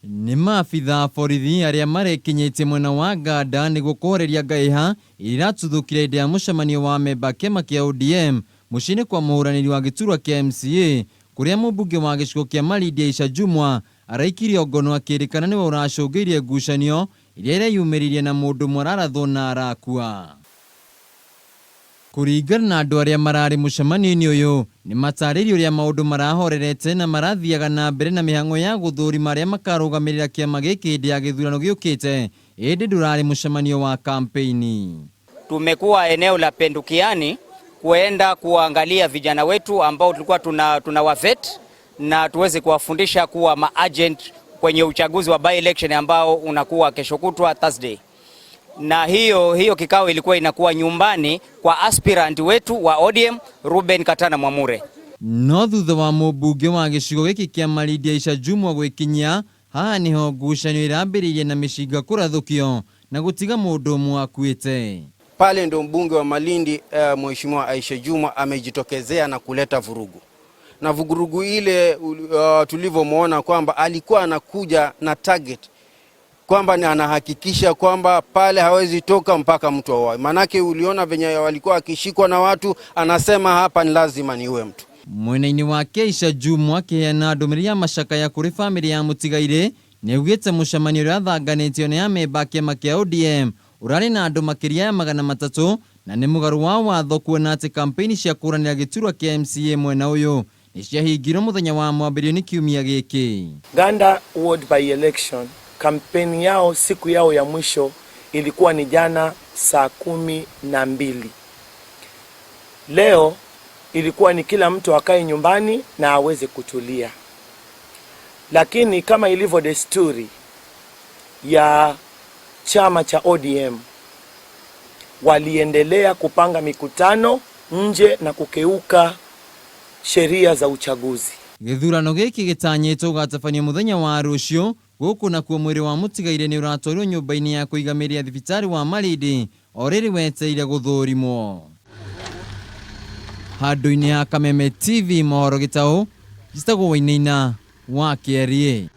Nĩ maabitha borithi arĩa marekinyĩtie mwena wa Ganda nĩguo kũhoreria ngahĩha iratuthũkire hĩndĩ ya mũcemanio wa memba kĩama kĩa ODM mũciĩ-inĩ kwa mũhũranĩri wa gĩturwa kĩa MCA, kũrĩa mũmbunge wa gĩcigo kĩa Malindi Aisha Jumwa araikirio ngono akĩrĩkana nĩwe ũracũngĩrĩirie ngucanio iria ireyumĩririe na mũndũ ũmwe ararathwo na arakua. Kũringana na andũ arĩa mararĩ mũcemanio-inĩ ũyũ, nĩ matarĩrio ũrĩa maũndũ marahorerete na marathiaga na mbere na mĩhang'o ya gũthũrima arĩa makarũgamĩrĩra kĩama gĩkĩ hĩndĩ ya gĩthurano gĩũkĩte, ĩndĩ ndũrarĩ mũcemanio wa kampeni. Tumekuwa eneo la Pendukiani kuenda kuangalia vijana wetu ambao tulikuwa tuna wavet na tuweze kuwafundisha kuwa maagent kwenye uchaguzi wa by-election ambao unakuwa kesho kutwa Thursday. Na hiyo kikao ilikuwa inakuwa nyumbani kwa aspirant wetu wa ODM Ruben Katana Mwamure. No thutha wa mũmbunge wa gĩcigo gĩkĩ kĩa Malindi Aisha Jumwa gwĩkinyia, haha niho ngucanio irambĩrĩirie na mĩcinga kũrathũkio na gũtiga mũndũ ũmwe akuĩte. Pale ndo mbunge wa Malindi Mheshimiwa Aisha Jumwa amejitokezea na kuleta vurugu. Na vurugu ile tulivyomuona kwamba alikuwa anakuja na target kwamba anahakikisha kwamba pale hawezi toka mpaka mtu awae. Manake uliona venye walikuwa akishikwa na watu, anasema hapa ni lazima niwe mtu. Mwena-inĩ wake Aisha Jumwa akĩheana ndũmĩrĩri ya macakaya kũrĩ bamĩrĩ ya mũtigairĩ, nĩaugĩte mũcemanio ũrĩa thanganĩtio nĩ amemba kĩama kĩa ODM ũrarĩ na andũ makĩria ya 300 na nĩ mũgarũ wa watho kuona atĩ kampeni cia kũranĩra gĩturwa kĩa MCA mwena ũyũ nĩciahingirwo mũthenya wa mwambĩrĩrio nĩ kiumia gĩkĩ. Ganda ward by election, kampeni yao siku yao ya mwisho ilikuwa ni jana saa 12. Leo ilikuwa ni kila mtu akae nyumbani na aweze kutulia. Lakini kama ilivyo desturi ya chama cha ODM, waliendelea kupanga mikutano nje na kukeuka sheria za uchaguzi. Gĩthurano gĩkĩ gĩtanyĩtwo gũgatabanio mũthenya wa rũciũ, gũkũ nakuo mwĩrĩ wa mũtigairĩ nĩ ũratwarwo nyũmba-inĩ ya kũigamĩrĩra thibitarĩ wa Malindi o rĩrĩ wetereire gũthũrimwo. Handũ-inĩ ha Kameme TV mohoro gĩtaũ, njĩtagwo Wainaina wa Kĩarie.